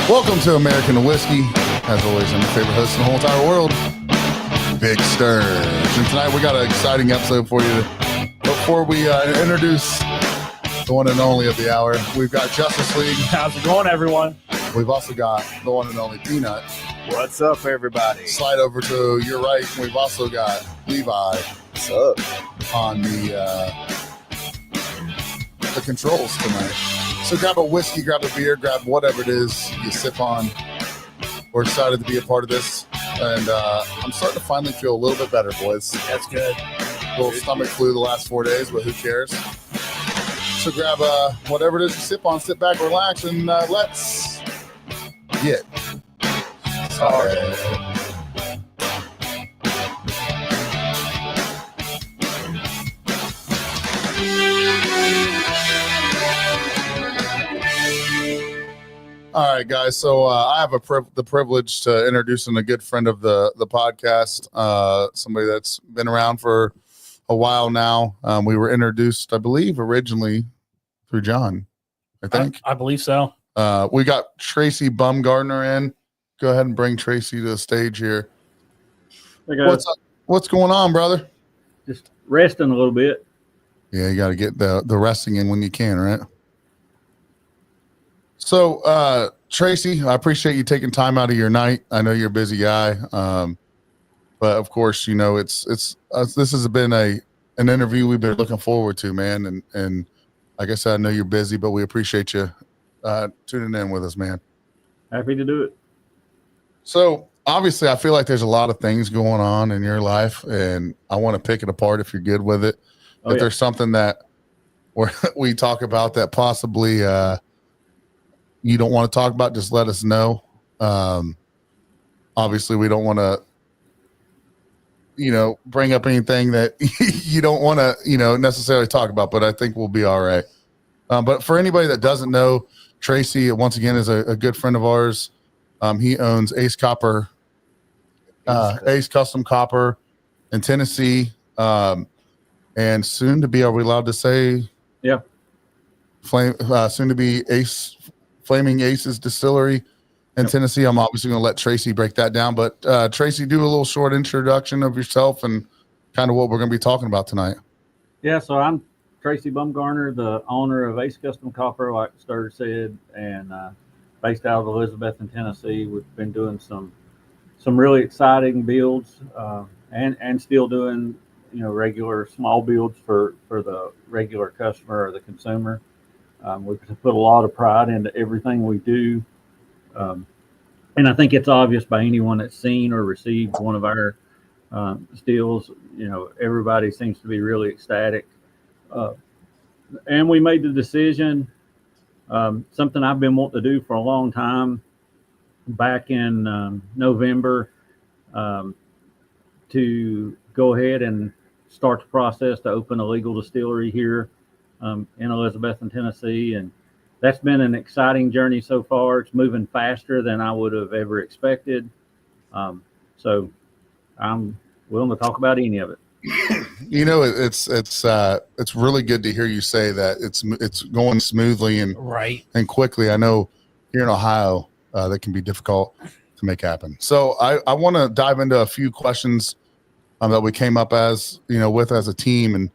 Welcome to American Whiskey. As always, I'm your favorite host in the whole entire world, Big Sturge. And tonight we got an exciting episode for you. Before we introduce the one and only of the hour, we've got Justice League. How's it going, everyone? We've also got the one and only Peanut. What's up, everybody? Slide over to your right. We've also got Levi. What's up? On the controls tonight. So grab a whiskey, grab a beer, grab whatever it is you sip on. We're excited to be a part of this. And I'm starting to finally feel a little bit better, boys. That's good. A little stomach flu the last 4 days, but who cares? So grab whatever it is you sip on, sit back, relax, and let's get started. All right, guys. So I have the privilege to introducing a good friend of the podcast, somebody that's been around for a while now. We were introduced, I believe, originally through John. I think. I believe so. We got Tracy Bumgarner in. Go ahead and bring Tracy to the stage here. What's up? What's going on, brother? Just resting a little bit. Yeah, you got to get the resting in when you can, right? So, Tracy, I appreciate you taking time out of your night. I know you're a busy guy, but of course, you know this has been an interview we've been looking forward to, man. And like I said, I know you're busy, but we appreciate you tuning in with us, man. Happy to do it. So, obviously, I feel like there's a lot of things going on in your life, and I want to pick it apart if you're good with it. If there's something that we talk about that possibly you don't want to talk about, just let us know. Obviously, we don't want to, bring up anything that you don't want to, necessarily talk about, but I think we'll be all right. But for anybody that doesn't know, Tracy, once again, is a good friend of ours. He owns Ace Copper, Ace Custom Copper in Tennessee. And soon to be, are we allowed to say? Yeah. Soon to be Flaming Aces Distillery in Tennessee. I'm obviously going to let Tracy break that down, but Tracy, do a little short introduction of yourself and kind of what we're going to be talking about tonight. Yeah, so I'm Tracy Bumgarner, the owner of Ace Custom Copper, like Sturge said, and based out of Elizabethton, Tennessee. We've been doing some really exciting builds and still doing regular small builds for the regular customer or the consumer. We put a lot of pride into everything we do. And I think it's obvious by anyone that's seen or received one of our stills, everybody seems to be really ecstatic. And we made the decision, something I've been wanting to do for a long time, back in November, to go ahead and start the process to open a legal distillery here in Elizabethton, Tennessee. And that's been an exciting journey so far. It's moving faster than I would have ever expected. So I'm willing to talk about any of it. It's really good to hear you say that it's going smoothly and quickly. I know here in Ohio that can be difficult to make happen. So I want to dive into a few questions that we came up with as a team. And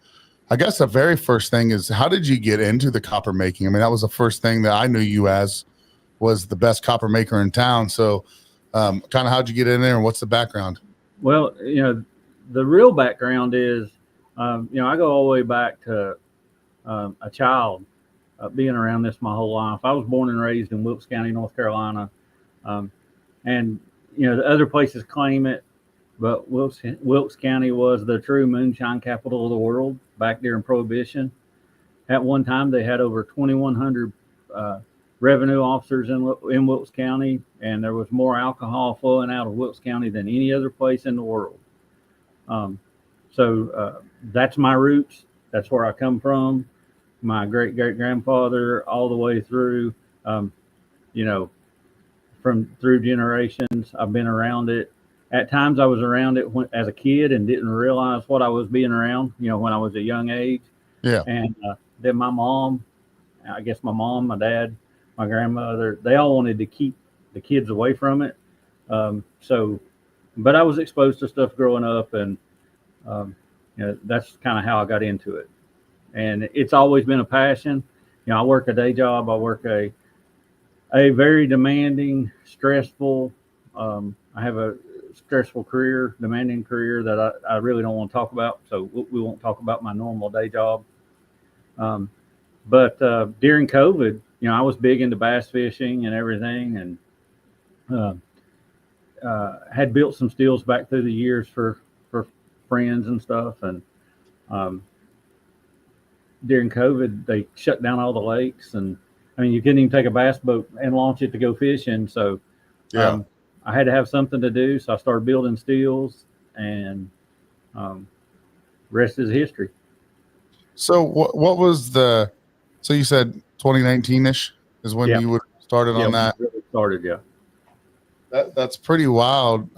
I guess the very first thing is, how did you get into the copper making? I mean, that was the first thing that I knew you as, was the best copper maker in town. So kind of how'd you get in there and what's the background? Well, the real background is, I go all the way back to a child being around this my whole life. I was born and raised in Wilkes County, North Carolina. And the other places claim it, but Wilkes County was the true moonshine capital of the world back during Prohibition. At one time, they had over 2,100 revenue officers in Wilkes County, and there was more alcohol flowing out of Wilkes County than any other place in the world. So that's my roots. That's where I come from. My great-great-grandfather all the way through, through generations. I've been around it. At times I was around it as a kid and didn't realize what I was being around, when I was a young age. Yeah. And then my mom, my dad, my grandmother, they all wanted to keep the kids away from it. But I was exposed to stuff growing up, and that's kind of how I got into it. And it's always been a passion. I work a day job. I work a very demanding, stressful. I have a stressful career, demanding career that I really don't want to talk about. So we won't talk about my normal day job. But during COVID, I was big into bass fishing and everything, and had built some steels back through the years for friends and stuff. And during COVID, they shut down all the lakes, and I mean, you couldn't even take a bass boat and launch it to go fishing. So I had to have something to do. So I started building steels, and rest is history. So what was so you said 2019-ish is when you would started on that? Really started, yeah. That's pretty wild.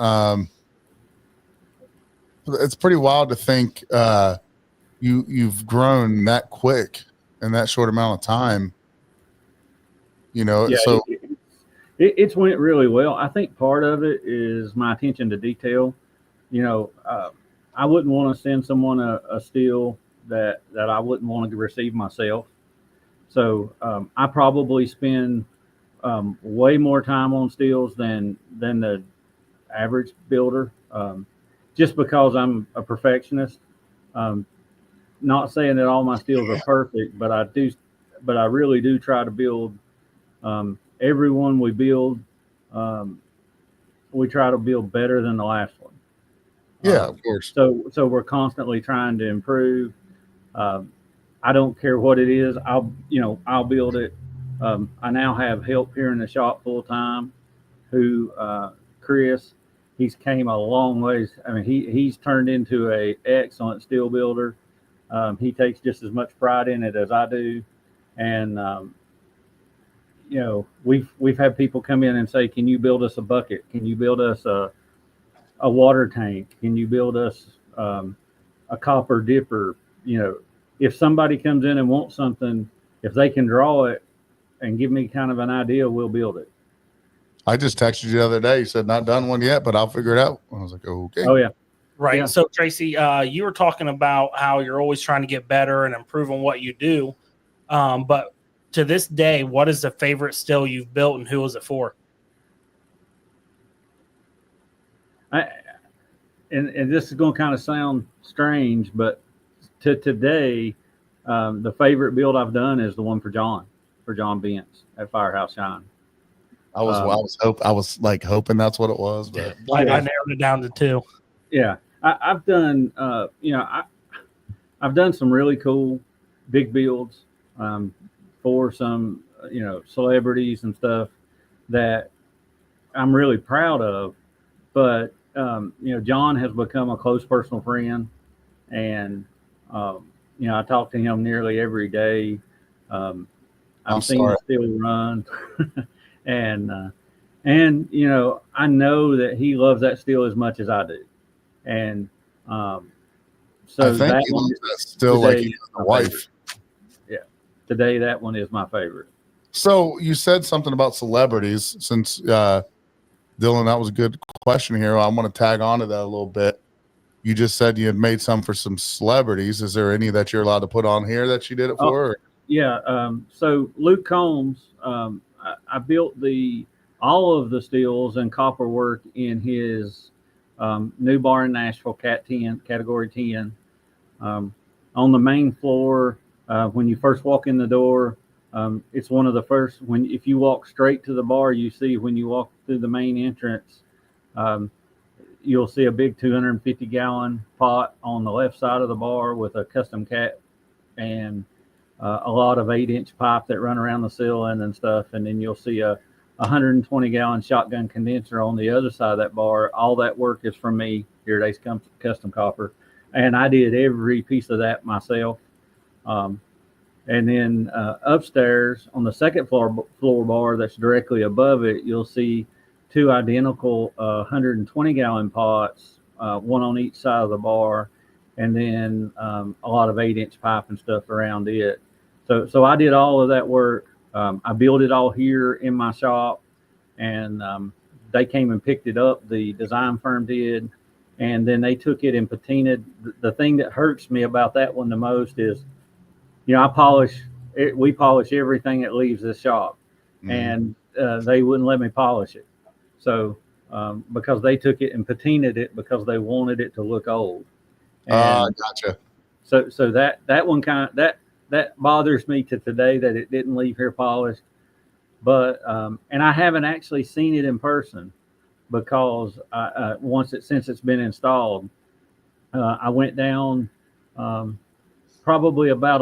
It's pretty wild to think you've grown that quick in that short amount of time. So it's went really well. I think part of it is my attention to detail. I wouldn't want to send someone a steel that I wouldn't want to receive myself. So I probably spend way more time on steels than the average builder, just because I'm a perfectionist. Not saying that all my steels are perfect, but I really do try to build every one we build. We try to build better than the last one. Yeah, of course. So we're constantly trying to improve. I don't care what it is. I'll build it. I now have help here in the shop full time. Chris, he's came a long ways. I mean, he's turned into a excellent steel builder. He takes just as much pride in it as I do, and we've had people come in and say, "Can you build us a bucket? Can you build us a water tank? Can you build us a copper dipper?" If somebody comes in and wants something, if they can draw it and give me kind of an idea, we'll build it. I just texted you the other day. You said not done one yet, but I'll figure it out. I was like, okay. Oh yeah. Right. Yeah. So Tracy, you were talking about how you're always trying to get better and improve on what you do. But to this day, what is the favorite steel you've built, and who was it for? And this is going to kind of sound strange, but to today, the favorite build I've done is the one for John Bentz at Firehouse Shine. I was hoping that's what it was, but I narrowed it down to two. Yeah, I've done I've done some really cool big builds for some celebrities and stuff that I'm really proud of, but John has become a close personal friend, and I talk to him nearly every day. I've seen him still run, and I know that he loves that steel as much as I do, and so I think he loves that still like he's a wife. Favorite. Yeah, today that one is my favorite. So you said something about celebrities, since Dylan, that was a good question here. I want to tag on to that a little bit. You just said you had made some for some celebrities. Is there any that you're allowed to put on here that you did it for? Yeah. So Luke Combs, I built all of the steels and copper work in his new bar in Nashville, Category 10. On the main floor, when you first walk in the door, it's one of the first. If you walk straight to the bar, you see when you walk through the main entrance, you'll see a big 250-gallon pot on the left side of the bar with a custom cap and a lot of 8-inch pipe that run around the ceiling and stuff. And then you'll see a 120-gallon shotgun condenser on the other side of that bar. All that work is from me here at Ace Custom Copper, and I did every piece of that myself. And then upstairs on the second floor bar that's directly above it, you'll see two identical 120-gallon pots, one on each side of the bar, and then a lot of 8-inch pipe and stuff around it. So I did all of that work. I built it all here in my shop. and they came and picked it up. The design firm did, and then they took it and patinaed. The thing that hurts me about that one the most is, I polish it. We polish everything that leaves the shop, and they wouldn't let me polish it. So because they took it and patinaed it because they wanted it to look old. Gotcha. So that one that bothers me to today that it didn't leave here polished. But and I haven't actually seen it in person because since it's been installed, I went down probably about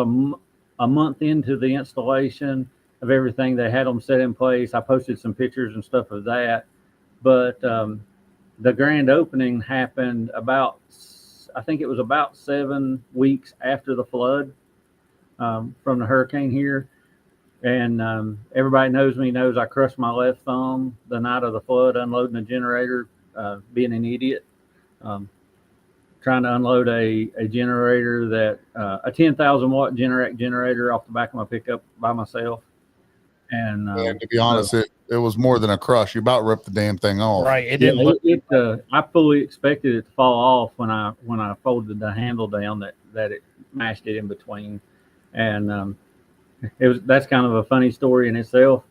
a month into the installation of everything. They had them set in place. I posted some pictures and stuff of that, but the grand opening happened I think it was about 7 weeks after the flood from the hurricane here. And everybody knows I crushed my left thumb the night of the flood unloading a generator, being an idiot, trying to unload a generator a 10,000 watt generator off the back of my pickup by myself. And to be honest, it was more than a crush. You about ripped the damn thing off. Right. It didn't look. I fully expected it to fall off when I folded the handle down that it mashed it in between, and that's kind of a funny story in itself.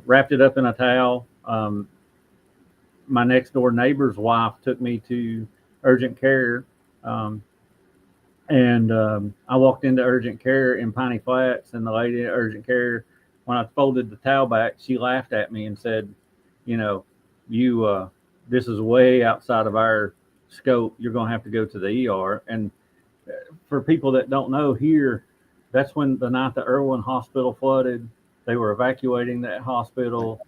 Wrapped it up in a towel. My next door neighbor's wife took me to urgent care, and I walked into urgent care in Piney Flats, and the lady at urgent care, when I folded the towel back, she laughed at me and said, this is way outside of our scope. You're going to have to go to the ER. And for people that don't know here, that's when the night the Irwin Hospital flooded. They were evacuating that hospital.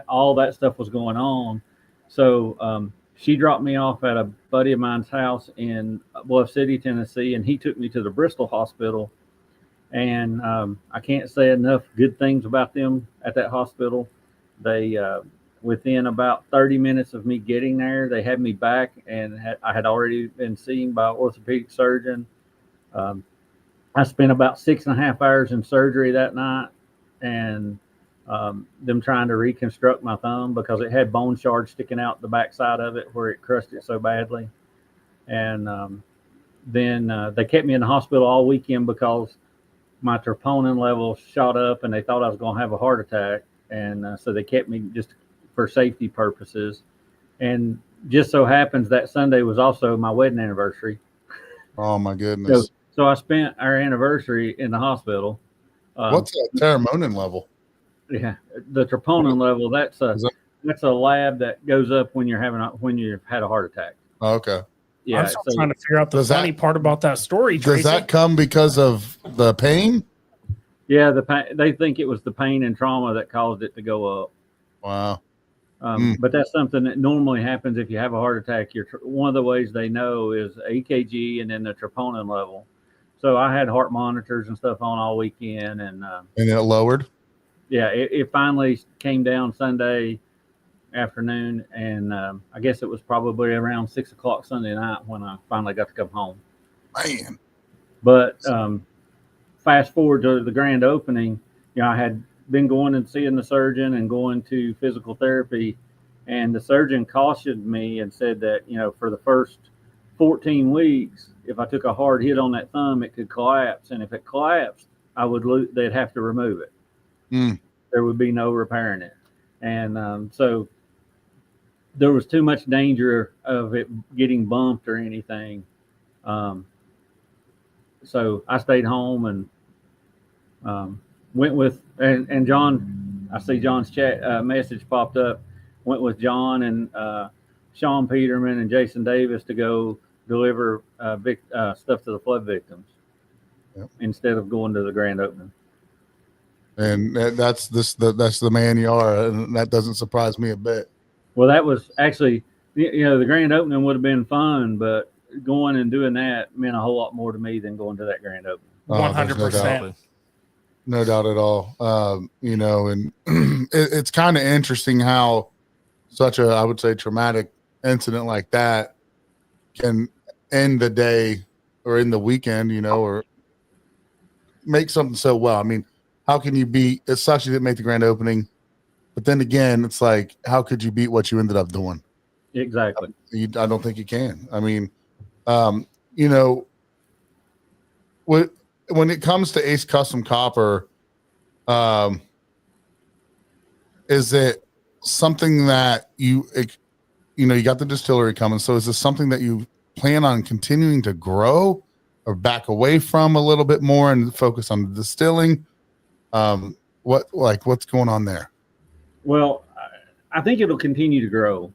All that stuff was going on. So she dropped me off at a buddy of mine's house in Bluff City, Tennessee, and he took me to the Bristol Hospital. And I can't say enough good things about them at that hospital. They, within about 30 minutes of me getting there, they had me back, and I had already been seen by an orthopedic surgeon. I spent about 6.5 hours in surgery that night, and them trying to reconstruct my thumb because it had bone shards sticking out the backside of it where it crushed it so badly. And then they kept me in the hospital all weekend because my troponin level shot up and they thought I was going to have a heart attack. And so they kept me just for safety purposes. And just so happens that Sunday was also my wedding anniversary. Oh my goodness. So I spent our anniversary in the hospital. What's that troponin level? Yeah, the troponin level. That's a lab that goes up when you've had a heart attack. Oh, okay. Yeah, I'm still trying to figure out the funny part about that story. Tracy. Does that come because of the pain? Yeah, the pain. They think it was the pain and trauma that caused it to go up. Wow. But that's something that normally happens if you have a heart attack. One of the ways they know is EKG and then the troponin level. So I had heart monitors and stuff on all weekend, and it lowered. Yeah, it finally came down Sunday afternoon, and I guess it was probably around 6 o'clock Sunday night when I finally got to come home. Man. But fast forward to the grand opening, I had been going and seeing the surgeon and going to physical therapy, and the surgeon cautioned me and said that for the first 14 weeks, if I took a hard hit on that thumb, it could collapse, and if it collapsed, they'd have to remove it. There would be no repairing it. And so there was too much danger of it getting bumped or anything. So I stayed home and went with, and John, I see John's chat message popped up, went with John and Sean Peterman and Jason Davis to go deliver stuff to the flood victims instead of going to the grand opening. And that's the man you are, and that doesn't surprise me a bit. Well, that was actually, the grand opening would have been fun, but going and doing that meant a whole lot more to me than going to that grand opening. 100%. No doubt at all. And it's kind of interesting how such a, I would say, traumatic incident like that can end the day or in the weekend, or make something so well. I mean, how can you it sucks you didn't make the grand opening, But then again, it's like, how could you beat what you ended up doing? Exactly. I don't think you can. I mean, you know, when it comes to Ace Custom Copper, is it something that you got the distillery coming? So is this something that you plan on continuing to grow or back away from a little bit more and focus on the distilling? What's going on there? Well, I think it'll continue to grow,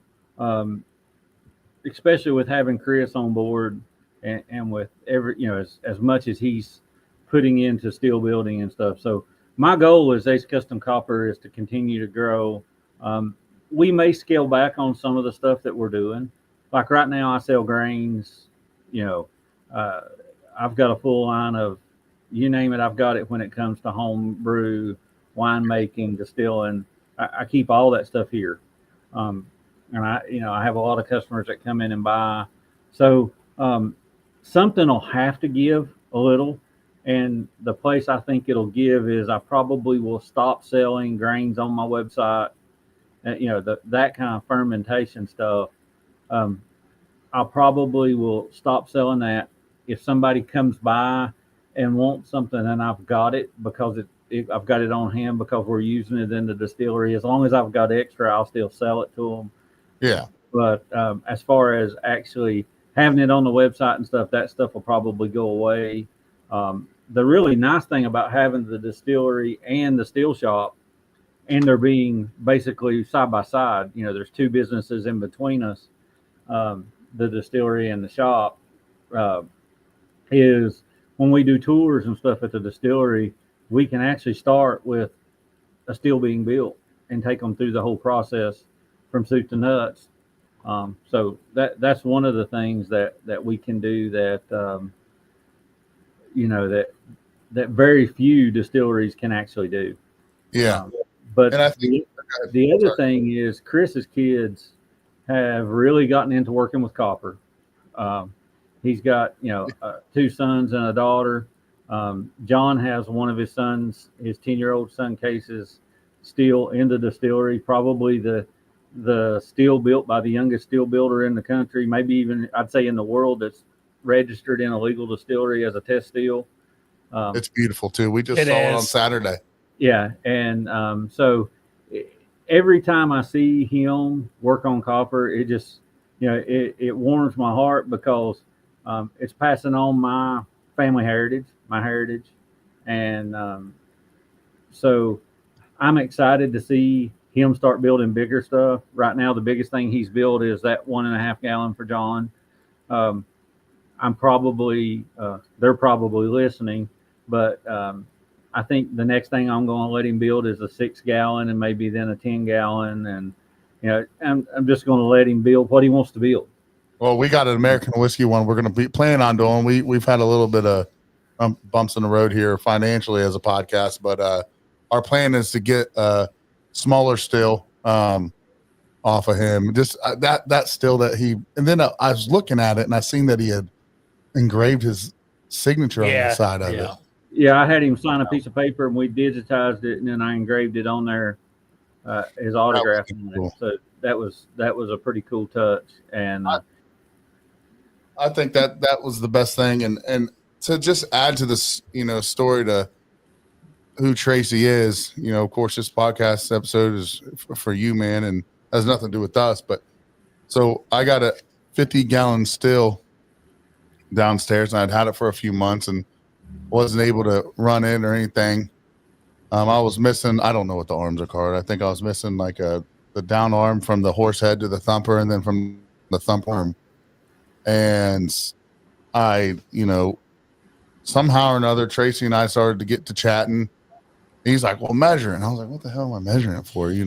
especially with having Chris on board and with as much as he's putting into steel building and stuff. So my goal as Ace Custom Copper is to continue to grow. We may scale back on some of the stuff that we're doing. Like right now, I sell grains. I've got a full line of, you name it, I've got it when it comes to home brew, winemaking, distilling. I keep all that stuff here. And I have a lot of customers that come in and buy. So something will have to give a little. And the place I think it'll give is I probably will stop selling grains on my website. That kind of fermentation stuff. I probably will stop selling that. If somebody comes by and wants something and I've got it because I've got it on hand because we're using it in the distillery, as long as I've got extra, I'll still sell it to them. Yeah. But as far as actually having it on the website and stuff, that stuff will probably go away. The really nice thing about having the distillery and the steel shop, and they're being basically side by side, there's two businesses in between us, the distillery and the shop, is when we do tours and stuff at the distillery, we can actually start with a steel being built and take them through the whole process from soup to nuts. So that's one of the things that we can do that that very few distilleries can actually do. Yeah. But and I think the other thing is Chris's kids have really gotten into working with copper. He's got, two sons and a daughter. John has one of his sons, his 10-year-old son cases steel in the distillery, probably the steel built by the youngest steel builder in the country, maybe even I'd say in the world, that's registered in a legal distillery as a test steel. It's beautiful too. We just saw it on Saturday. Yeah. And so every time I see him work on copper, it just, it warms my heart because it's passing on my family heritage, my heritage. And so I'm excited to see him start building bigger stuff. Right now, the biggest thing he's built is that 1.5 gallon for John. I'm probably, they're probably listening, but I think the next thing I'm going to let him build is a 6 gallon and maybe then a 10 gallon. And, I'm just going to let him build what he wants to build. Well, we got an American whiskey one we're going to be planning on doing. We've had a little bit of bumps in the road here financially as a podcast, but our plan is to get smaller still off of him. Just that still that he, and then I was looking at it and I seen that he had engraved his signature on the side of it. Yeah, I had him sign a piece of paper and we digitized it and then I engraved it on there, his autograph on it. So that was a pretty cool touch. And I think that was the best thing. And to just add to this, story to who Tracy is, of course, this podcast episode is for you, man, and has nothing to do with us. But so I got a 50-gallon still downstairs and I'd had it for a few months and wasn't able to run it or anything. I was missing, I don't know what the arms are called. I think I was missing like the down arm from the horse head to the thumper and then from the thump arm. And I, somehow or another, Tracy and I started to get to chatting. He's like, well, measure it. And I was like, what the hell am I measuring it for? And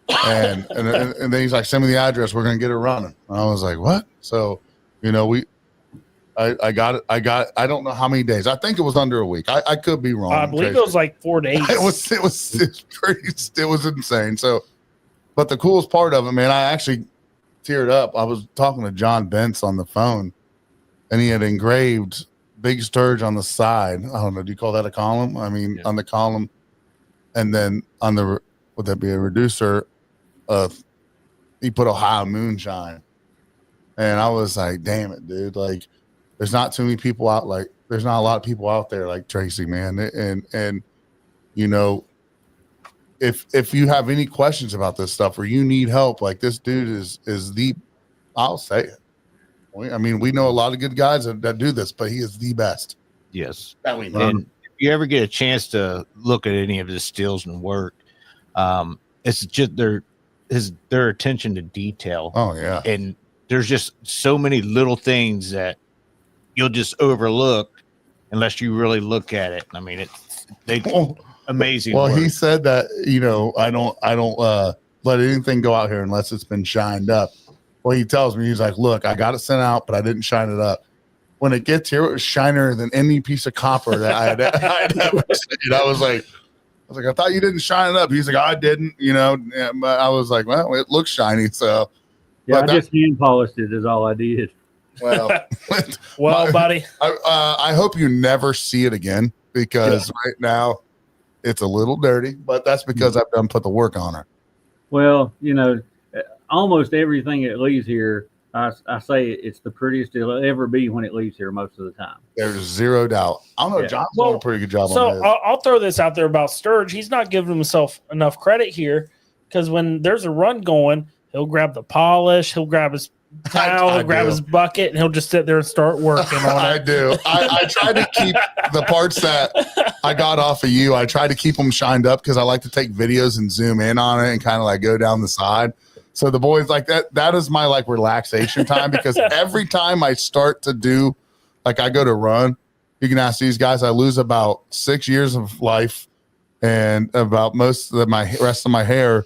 then he's like, send me the address. We're going to get it running. And I was like, what? So, I got it. I don't know how many days. I think it was under a week. I could be wrong. I believe Tracy. It was like 4 days. It was insane. So, but the coolest part of it, man, I actually teared up. I was talking to John Bentz on the phone and he had engraved Big Sturge on the side. I don't know. Do you call that a column? I mean, on the column and then on the would that be a reducer of, he put Ohio moonshine. And I was like, damn it, dude. Like, there's not too many people out. Like, there's not a lot of people out there like Tracy, man. And you know, if you have any questions about this stuff or you need help, like this dude is the, I'll say it. I mean, we know a lot of good guys that do this, but he is the best. Yes. That we know. And if you ever get a chance to look at any of his stills and work, it's just their attention to detail. Oh yeah. And there's just so many little things that you'll just overlook unless you really look at it. I mean, amazing. Well, work. he said that, you know, I don't let anything go out here unless it's been shined up. Well, he tells me, he's like, look, I got it sent out, but I didn't shine it up. When it gets here, it was shinier than any piece of copper that I had ever seen. I was like, I thought you didn't shine it up. He's like, I didn't, you know. But I was like, well, it looks shiny. So, yeah, I just hand polished it is all I did. Well, buddy, I hope you never see it again because right now it's a little dirty, but that's because I've done put the work on her. Well, you know, almost everything that leaves here, I say it's the prettiest it'll ever be when it leaves here most of the time. There's zero doubt. I don't know. John's doing a pretty good job so on this. I'll throw this out there about Sturge. He's not giving himself enough credit here because when there's a run going, he'll grab the polish, he'll grab his towel, he'll grab his bucket, and he'll just sit there and start working on it. I do. I try to keep the parts that I got off of you. I try to keep them shined up because I like to take videos and zoom in on it and kind of like go down the side. So the boys like that is my like relaxation time because every time I start to do, like I go to run, you can ask these guys, I lose about 6 years of life and about most of my rest of my hair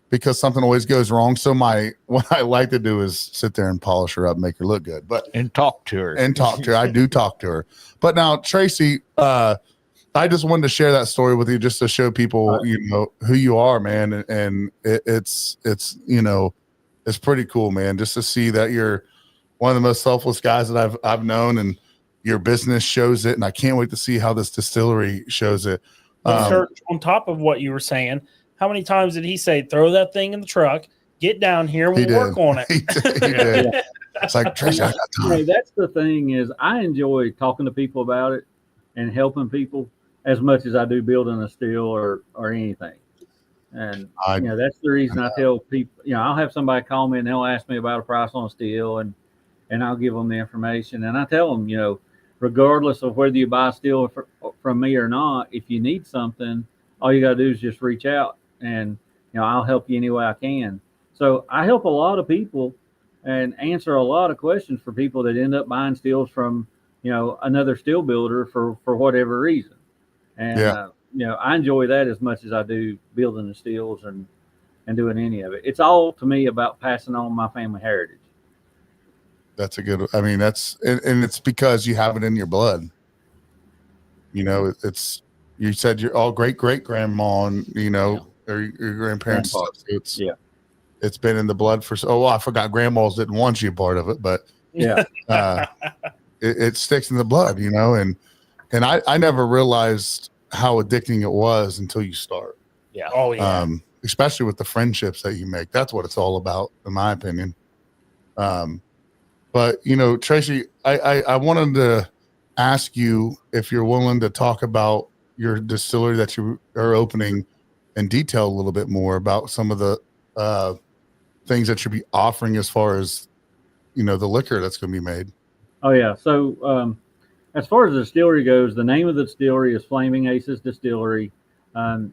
because something always goes wrong. So what I like to do is sit there and polish her up, make her look good, and talk to her. I do talk to her. But now, Tracy, I just wanted to share that story with you just to show people, you know, who you are, man. And it's, you know, it's pretty cool, man, just to see that you're one of the most selfless guys that I've known and your business shows it. And I can't wait to see how this distillery shows it. On top of what you were saying, how many times did he say, throw that thing in the truck, get down here, we'll work on it? He did. Yeah. It's like, Tracy, I got time. Yeah, that's the thing is I enjoy talking to people about it and helping people as much as I do building a still or anything. And, you know, that's the reason I tell people, you know, I'll have somebody call me and they'll ask me about a price on a still and I'll give them the information. And I tell them, you know, regardless of whether you buy a still from me or not, if you need something, all you got to do is just reach out and, you know, I'll help you any way I can. So I help a lot of people and answer a lot of questions for people that end up buying stills from, you know, another still builder for whatever reason. And, you know, I enjoy that as much as I do building the stills and doing any of it. It's all to me about passing on my family heritage. That's a good, I mean, that's, and it's because you have it in your blood. You know, it's, you said you're all great grandma and, you know, or your grandparents. It's been in the blood for, I forgot grandmas didn't want you part of it, but it sticks in the blood, you know, and I never realized how addicting it was until you start. Yeah. Oh yeah. Especially with the friendships that you make. That's what it's all about, in my opinion. But you know, Tracy, I wanted to ask you if you're willing to talk about your distillery that you are opening and detail a little bit more about some of the things that you'll be offering as far as, you know, the liquor that's going to be made. Oh yeah. So, as far as the distillery goes, the name of the distillery is Flaming Aces Distillery. You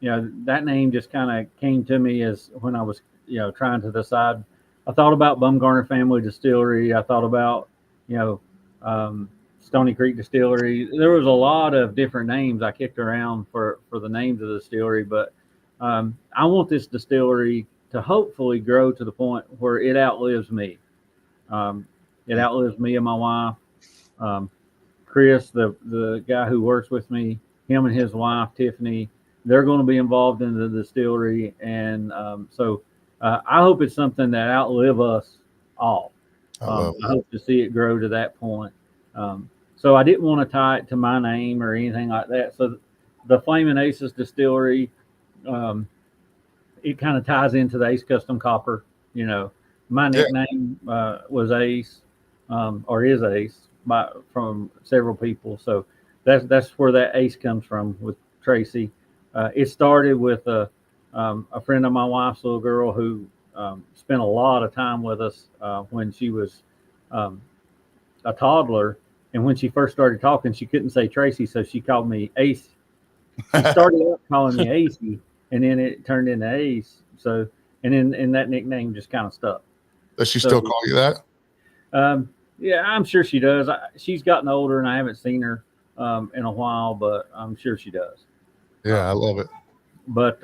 know, that name just kind of came to me as when I was, you know, trying to decide. I thought about Bumgarner Family Distillery. I thought about, you know, Stony Creek Distillery. There was a lot of different names I kicked around for the names of the distillery, but I want this distillery to hopefully grow to the point where it outlives me. It outlives me and my wife. Chris, the guy who works with me, him and his wife, Tiffany, they're going to be involved in the distillery. And so I hope it's something that outlive us all. I hope to see it grow to that point. So I didn't want to tie it to my name or anything like that. So the Flaming Aces Distillery, it kind of ties into the Ace Custom Copper. You know, my nickname was Ace, or is Ace, from several people. So that's where that Ace comes from with Tracy. It started with a friend of my wife's little girl who spent a lot of time with us when she was a toddler. And when she first started talking, she couldn't say Tracy, so she called me Ace. She started out calling me Acey, and then it turned into Ace. So, and that nickname just kind of stuck. Does she still call you that? Yeah, I'm sure she does. She's gotten older, and I haven't seen her in a while, but I'm sure she does. Yeah, I love it. But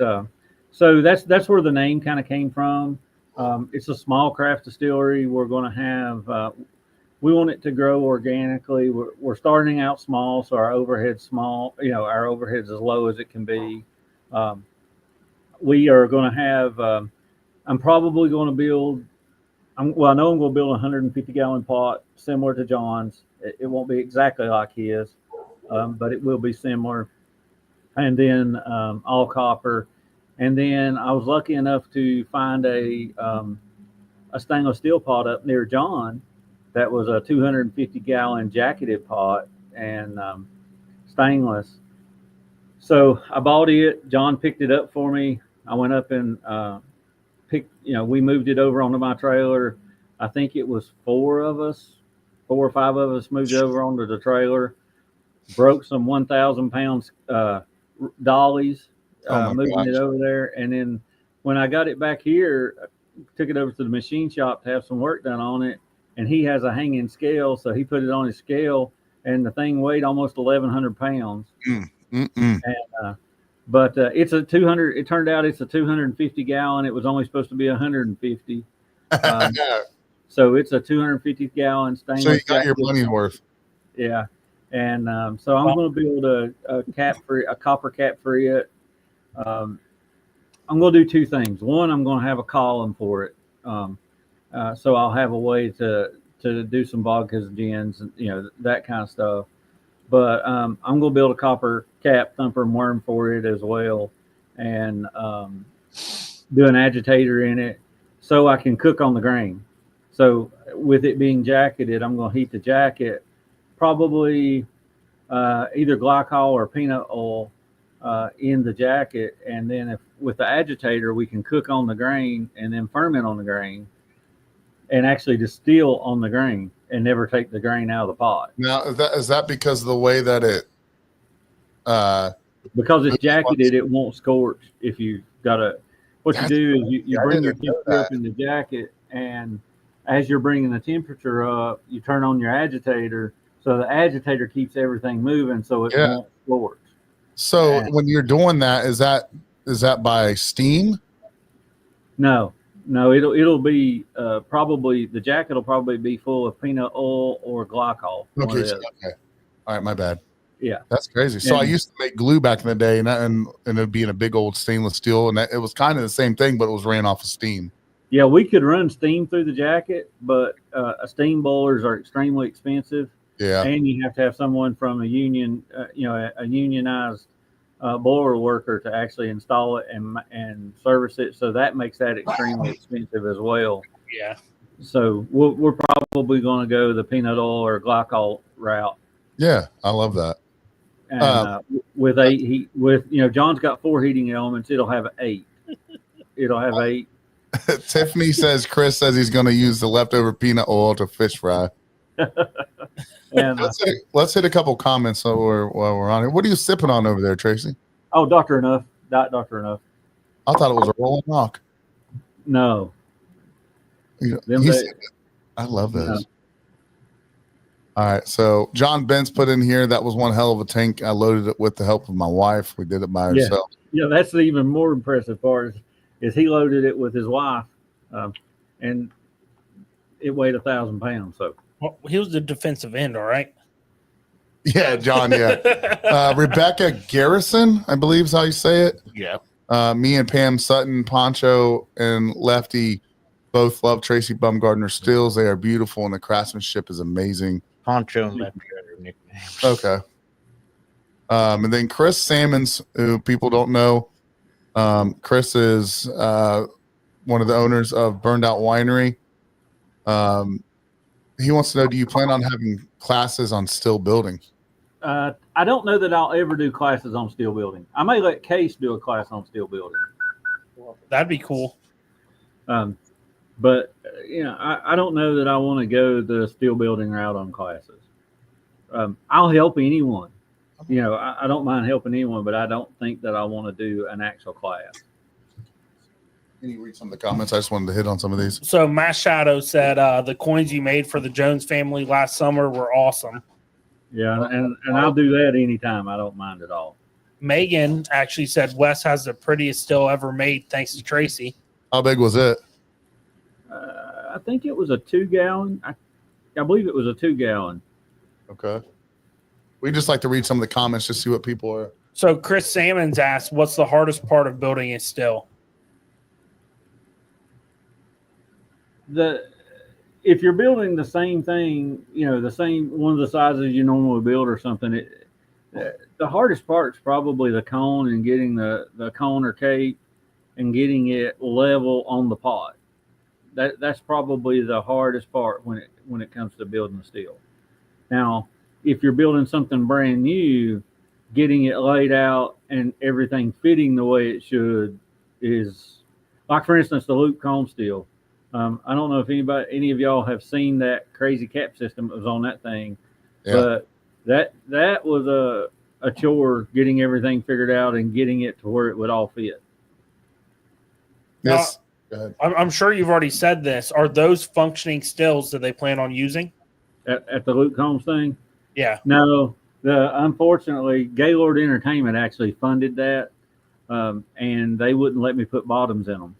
so that's where the name kind of came from. It's a small craft distillery. We're going to have. We want it to grow organically. We're starting out small, so our overhead's small. You know, our overhead's as low as it can be. We are going to have. I'm probably going to build. I know I'm going to build a 150-gallon pot similar to John's. It won't be exactly like his, but it will be similar. And then all copper. And then I was lucky enough to find a stainless steel pot up near John. That was a 250-gallon jacketed pot and stainless. So I bought it. John picked it up for me. I went up and we moved it over onto my trailer. I think it was 4 or 5 of us moved it over onto the trailer. Broke some 1,000-pound dollies, moving it over there. And then when I got it back here, I took it over to the machine shop to have some work done on it. And he has a hanging scale, so he put it on his scale, and the thing weighed almost 1,100 pounds. And, but it's a 200. It turned out it's a 250-gallon. It was only supposed to be 150. So it's a 250-gallon stainless. So you got your money's worth. Yeah, and so I'm going to build a copper cap for it. I'm going to do 2 things. One, I'm going to have a column for it. So I'll have a way to do some vodkas, gins, and that kind of stuff. But I'm going to build a copper cap thumper and worm for it as well, and do an agitator in it so I can cook on the grain. So with it being jacketed, I'm going to heat the jacket, probably either glycol or peanut oil in the jacket, and then with the agitator we can cook on the grain and then ferment on the grain. And actually distill on the grain and never take the grain out of the pot. Now, is that because of the way that it? Because it's jacketed, it won't scorch. If you what you do is you bring your temperature up in the jacket, and as you're bringing the temperature up, you turn on your agitator, so the agitator keeps everything moving, so it won't scorch. So when you're doing that, is that by steam? No, it'll be probably the jacket will probably be full of peanut oil or glycol. Okay. All right, my bad. Yeah, that's crazy. So I used to make glue back in the day, and it'd be in a big old stainless steel, and it was kind of the same thing, but it was ran off of steam. Yeah, we could run steam through the jacket, but steam boilers are extremely expensive. Yeah, and you have to have someone from a union, a unionized boiler worker to actually install it and service it. So that makes that extremely expensive as well. Yeah. So we're probably going to go the peanut oil or glycol route. Yeah, I love that. And with 8 heat, John's got 4 heating elements. It'll have 8. It'll have 8. Tiffany says Chris says he's going to use the leftover peanut oil to fish fry. And let's hit a couple comments while we're on it. What are you sipping on over there, Tracy? Oh, Dr. Enough. Dr. Enough. I thought it was a rolling rock. No. I love those. No. All right. So John Bentz put in here, that was one hell of a tank. I loaded it with the help of my wife. We did it by ourselves. Yeah, that's the even more impressive part is he loaded it with his wife, and it weighed 1,000 pounds. So. Well, he was the defensive end, all right? Yeah, John, yeah. Rebecca Garrison, I believe is how you say it. Yeah. Me and Pam Sutton, Poncho, and Lefty both love Tracy Bumgarner stills. They are beautiful, and the craftsmanship is amazing. Poncho and Lefty are their nicknames. Okay. And then Chris Salmons, who people don't know, Chris is one of the owners of Burned Out Winery. He wants to know, do you plan on having classes on still building? I don't know that I'll ever do classes on steel building. I may let Case do a class on steel building. That'd be cool. But I don't know that I want to go the steel building route on classes. I'll help anyone. I don't mind helping anyone, but I don't think that I want to do an actual class. Can you read some of the comments? I just wanted to hit on some of these. So Mass Shadow said the coins you made for the Jones family last summer were awesome. Yeah, and I'll do that anytime. I don't mind at all. Megan actually said Wes has the prettiest still ever made thanks to Tracy. How big was it? I think it was a 2-gallon. I believe it was a 2-gallon. Okay. We just like to read some of the comments to see what people are. So Chris Salmons asked, what's the hardest part of building it still? If you're building the same thing, the same one of the sizes you normally build or something, the hardest part is probably the cone and getting the cone or cape and getting it level on the pot. That's probably the hardest part when it comes to building steel. Now, if you're building something brand new, getting it laid out and everything fitting the way it should is, like for instance, the loop cone steel. I don't know if any of y'all have seen that crazy cap system that was on that thing, but that was a chore getting everything figured out and getting it to where it would all fit. Yes. Now, I'm sure you've already said this. Are those functioning stills that they plan on using? At the Luke Combs thing? Yeah. No, unfortunately, Gaylord Entertainment actually funded that, and they wouldn't let me put bottoms in them.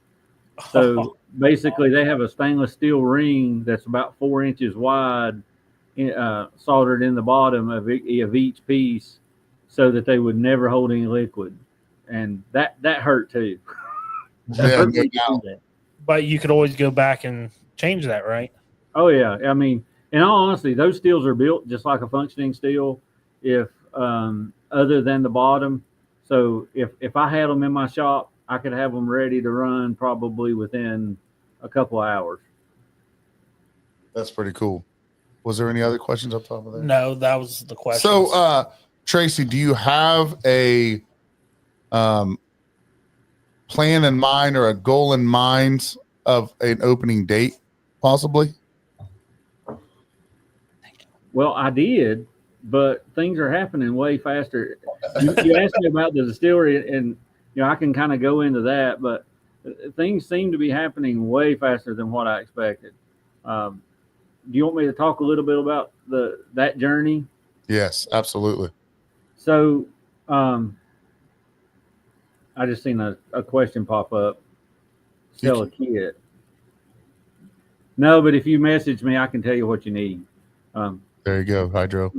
So basically, they have a stainless steel ring that's about 4 inches wide, soldered in the bottom of each piece, so that they would never hold any liquid, and that hurt too. But you could always go back and change that, right? Oh yeah, I mean, in all honesty, those steels are built just like a functioning steel, if other than the bottom. So if I had them in my shop, I could have them ready to run probably within a couple of hours. That's pretty cool. Was there any other questions up top of there? No, that was the question. So, Tracy, do you have a plan in mind or a goal in mind of an opening date, possibly? Well, I did, but things are happening way faster. You asked me about the distillery, and I can kind of go into that, but things seem to be happening way faster than what I expected. Do you want me to talk a little bit about that journey? Yes, absolutely. So, I just seen a question pop up. Sell a kit. No, but if you message me, I can tell you what you need. There you go, Hydro.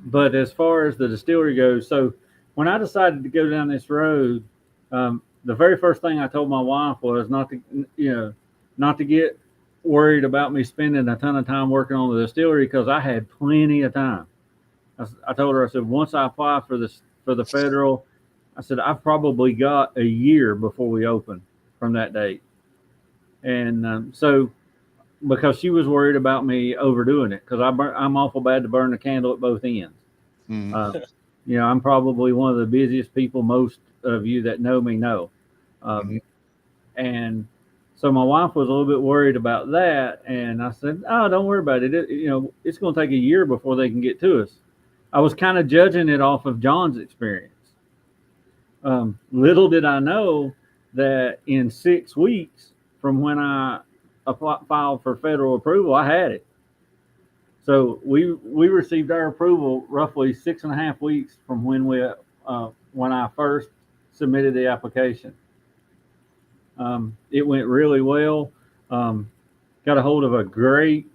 But as far as the distillery goes, so when I decided to go down this road, the very first thing I told my wife was not to get worried about me spending a ton of time working on the distillery, because I had plenty of time. I told her, I said, once I apply for the federal, I said, I've probably got a year before we open from that date. And so, because she was worried about me overdoing it, because I'm awful bad to burn the candle at both ends. Mm-hmm. I'm probably one of the busiest people most of you that know me know. And so my wife was a little bit worried about that. And I said, oh, don't worry about it. It's going to take a year before they can get to us. I was kind of judging it off of John's experience. Little did I know that in 6 weeks from when I filed for federal approval, I had it. So we received our approval roughly 6.5 weeks from when I first submitted the application. It went really well. Got a hold of a great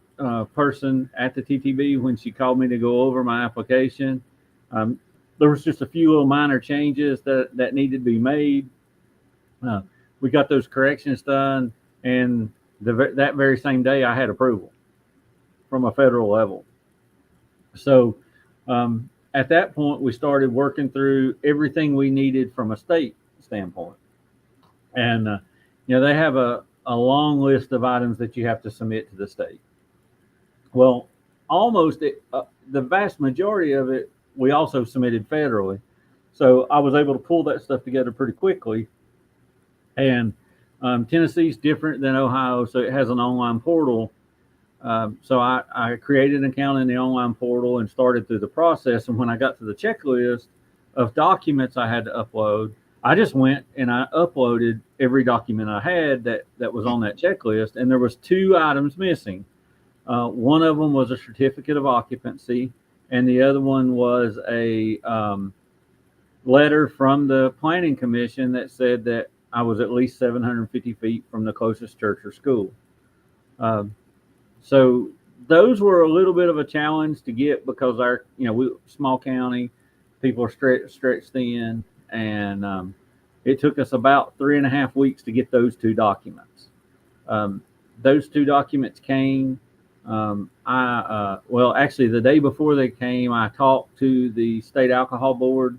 person at the TTB when she called me to go over my application. There was just a few little minor changes that needed to be made. We got those corrections done, and that very same day I had approval from a federal level. So at that point, we started working through everything we needed from a state standpoint. And, they have a long list of items that you have to submit to the state. Well, the vast majority of it, we also submitted federally. So I was able to pull that stuff together pretty quickly. And Tennessee's different than Ohio, so it has an online portal. So I created an account in the online portal and started through the process. And when I got to the checklist of documents I had to upload, I just went and I uploaded every document I had that was on that checklist. And there was 2 items missing. One of them was a certificate of occupancy, and the other one was a letter from the planning commission that said that I was at least 750 feet from the closest church or school. So those were a little bit of a challenge to get because we small county, people are stretched thin, and it took us about 3.5 weeks to get those 2 documents. Those 2 documents came. Actually, the day before they came, I talked to the state alcohol board,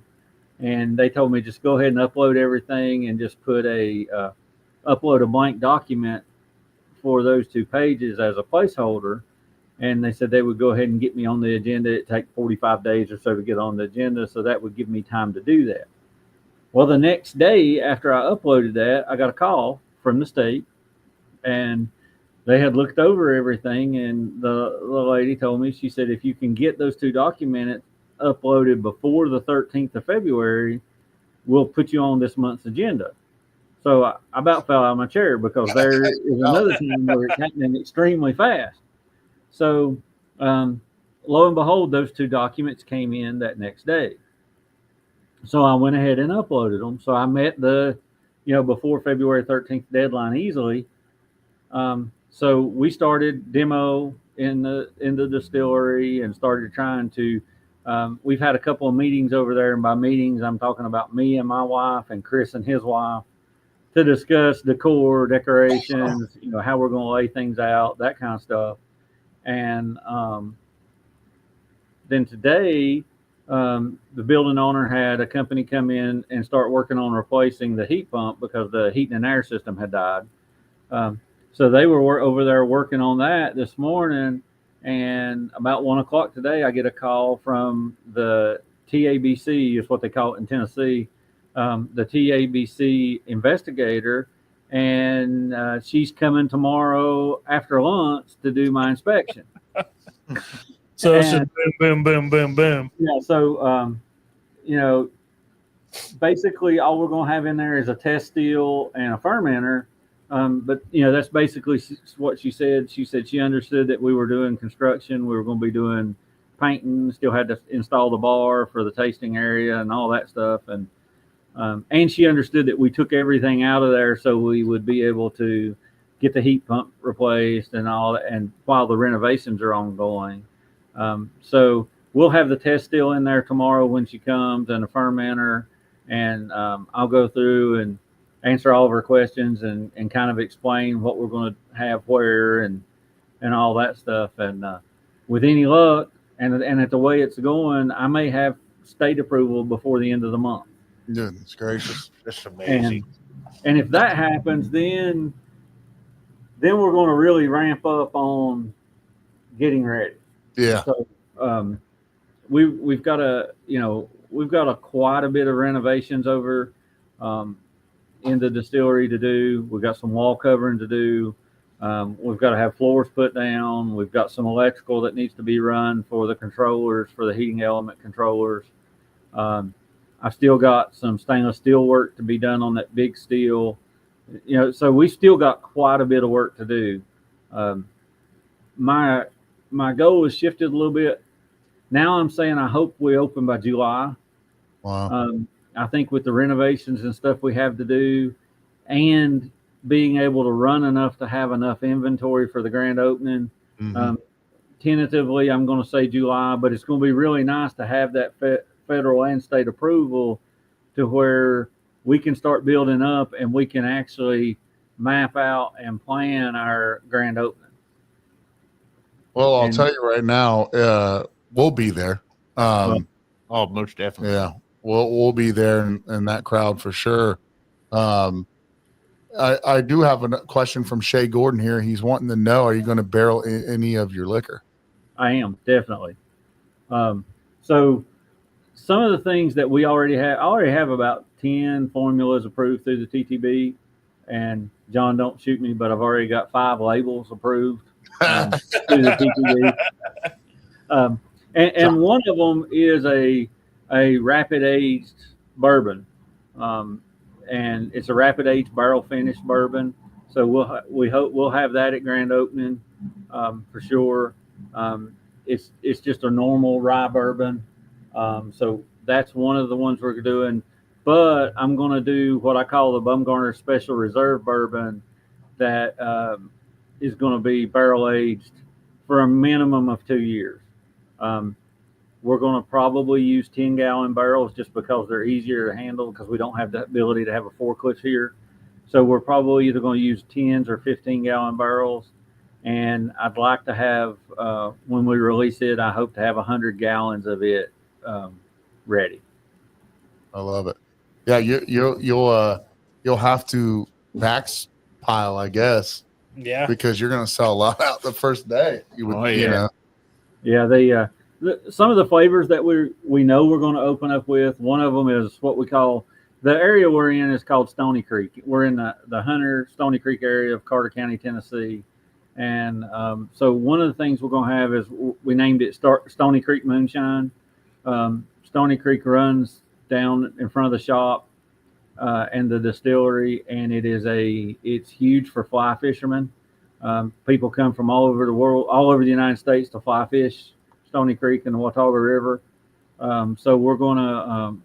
and they told me just go ahead and upload everything and just put upload a blank document for those 2 pages as a placeholder. And they said they would go ahead and get me on the agenda. It'd take 45 days or so to get on the agenda, so that would give me time to do that. Well, the next day after I uploaded that, I got a call from the state, and they had looked over everything, and the lady told me, she said, if you can get those 2 documents uploaded before the 13th of February, we'll put you on this month's agenda. So I about fell out of my chair because there is another time where it's happening extremely fast. So lo and behold, those 2 documents came in that next day. So I went ahead and uploaded them. So I met the, before February 13th deadline easily. So we started demo in the distillery and started trying to, we've had a couple of meetings over there. And by meetings, I'm talking about me and my wife and Chris and his wife to discuss decor, decorations, how we're going to lay things out, that kind of stuff. And then today, the building owner had a company come in and start working on replacing the heat pump because the heating and air system had died. So they were over there working on that this morning, and about 1 o'clock today, I get a call from the TABC, is what they call it in Tennessee, the TABC investigator, and she's coming tomorrow after lunch to do my inspection. So it's just boom, boom, boom, boom, boom. Yeah. So, basically all we're going to have in there is a test steel and a fermenter. But that's basically what she said. She said she understood that we were doing construction. We were going to be doing painting, still had to install the bar for the tasting area and all that stuff. And she understood that we took everything out of there so we would be able to get the heat pump replaced and all that, and while the renovations are ongoing. So we'll have the test steel in there tomorrow when she comes, and a fermenter, and I'll go through and answer all of her questions and kind of explain what we're going to have where and all that stuff. And with any luck and at the way it's going, I may have state approval before the end of the month. Goodness gracious. That's amazing. And if that happens, then we're going to really ramp up on getting ready. Yeah. So we've got quite a bit of renovations over in the distillery to do. We've got some wall covering to do. We've got to have floors put down. We've got some electrical that needs to be run for the controllers, for the heating element controllers. I've still got some stainless steel work to be done on that big steel. So we've still got quite a bit of work to do. My goal has shifted a little bit. Now I'm saying I hope we open by July. Wow. I think with the renovations and stuff we have to do, and being able to run enough to have enough inventory for the grand opening, tentatively I'm going to say July, but it's going to be really nice to have that federal and state approval to where we can start building up and we can actually map out and plan our grand opening. Well, I'll tell you right now, we'll be there. Oh, most definitely. Yeah, we'll be there in that crowd for sure. I do have a question from Shay Gordon here. He's wanting to know, are you going to barrel any of your liquor? I am, definitely. So some of the things that we already have, I already have about 10 formulas approved through the TTB. And John, don't shoot me, but I've already got 5 labels approved through the TTB. And one of them is a rapid aged bourbon. And it's a rapid aged barrel finished bourbon. So we hope we'll have that at grand opening for sure. It's just a normal rye bourbon. So that's one of the ones we're doing. But I'm going to do what I call the Bumgarner Special Reserve Bourbon that is going to be barrel aged for a minimum of 2 years. We're going to probably use 10-gallon barrels just because they're easier to handle because we don't have the ability to have a forklift here. So we're probably either going to use 10s or 15-gallon barrels. And I'd like to have, when we release it, I hope to have 100 gallons of it ready. I love it. Yeah, you'll have to max pile, I guess. Yeah, because you're going to sell a lot out the first day. You know. Yeah, some of the flavors that we know we're going to open up with. One of them is what we call, the area we're in is called Stony Creek. We're in the Hunter Stony Creek area of Carter County, Tennessee. And so one of the things we're going to have is we named it Stony Creek Moonshine. Stony Creek runs down in front of the shop and the distillery, and it's huge for fly fishermen. People come from all over the world, all over the United States to fly fish Stony Creek and the Watauga River. So we're going to,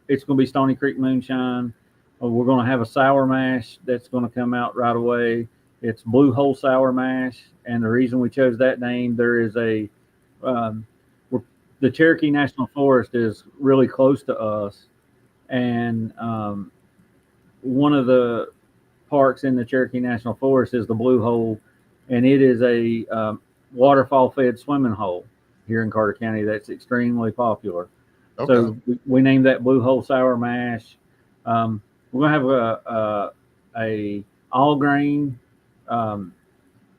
it's going to be Stony Creek Moonshine. We're going to have a sour mash that's going to come out right away. It's Blue Hole Sour Mash, and the reason we chose that name, there is the Cherokee National Forest is really close to us, and one of the parks in the Cherokee National Forest is the Blue Hole, and it is a waterfall-fed swimming hole here in Carter County that's extremely popular. Okay. So we named that Blue Hole Sour Mash. We're going to have a all-grain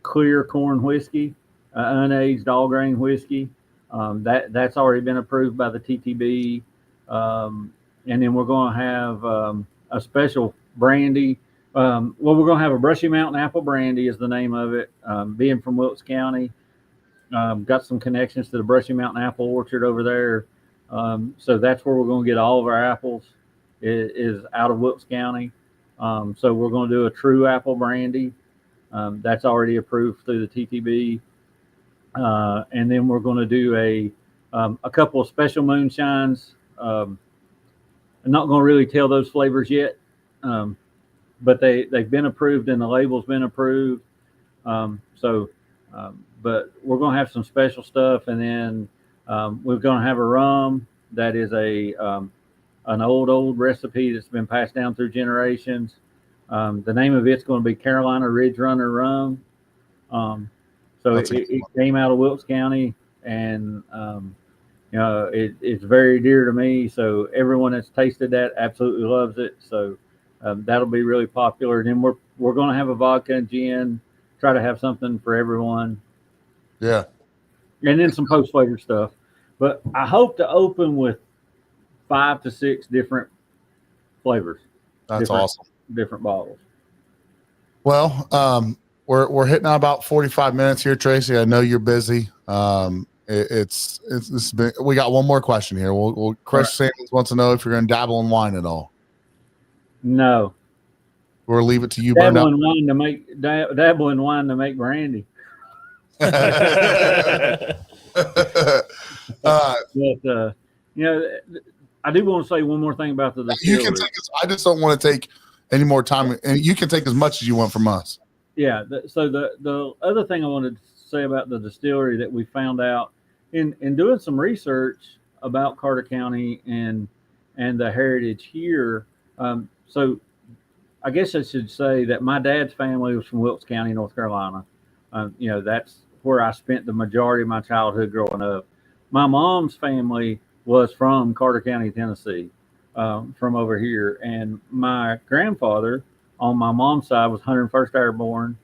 clear corn whiskey, unaged all-grain whiskey. That's already been approved by the TTB. And then we're going to have a special brandy. We're going to have a Brushy Mountain Apple Brandy is the name of it. Being from Wilkes County, got some connections to the Brushy Mountain Apple Orchard over there. So that's where we're going to get all of our apples is out of Wilkes County. So we're going to do a true apple brandy. That's already approved through the TTB. And then we're going to do a couple of special moonshines. I'm not going to really tell those flavors yet, but they've been approved and the label's been approved. But we're going to have some special stuff, and then we're going to have a rum that is an old recipe that's been passed down through generations. The name of it's going to be Carolina Ridge Runner Rum. So it came out of Wilkes County, and it's very dear to me. So everyone that's tasted that absolutely loves it. So that'll be really popular. And then we're going to have a vodka and gin. Try to have something for everyone. Yeah. And then some post flavor stuff. But I hope to open with 5 to 6 different flavors. That's awesome. Different bottles. Well, we're hitting on about 45 minutes here, Tracy. I know you're busy. It's been, we got one more question here. Chris Samuels wants to know if you're going to dabble in wine at all. No. We'll leave it to you. Dabble in wine to make brandy. But I do want to say one more thing about the distillery. You can take I just don't want to take any more time, and you can take as much as you want from us. Yeah. So the other thing I wanted to say about the distillery that we found out in doing some research about Carter County and the heritage here. So I guess I should say that my dad's family was from Wilkes County, North Carolina. That's where I spent the majority of my childhood growing up. My mom's family was from Carter County, Tennessee. from over here. And my grandfather on my mom's side was 101st Airborne,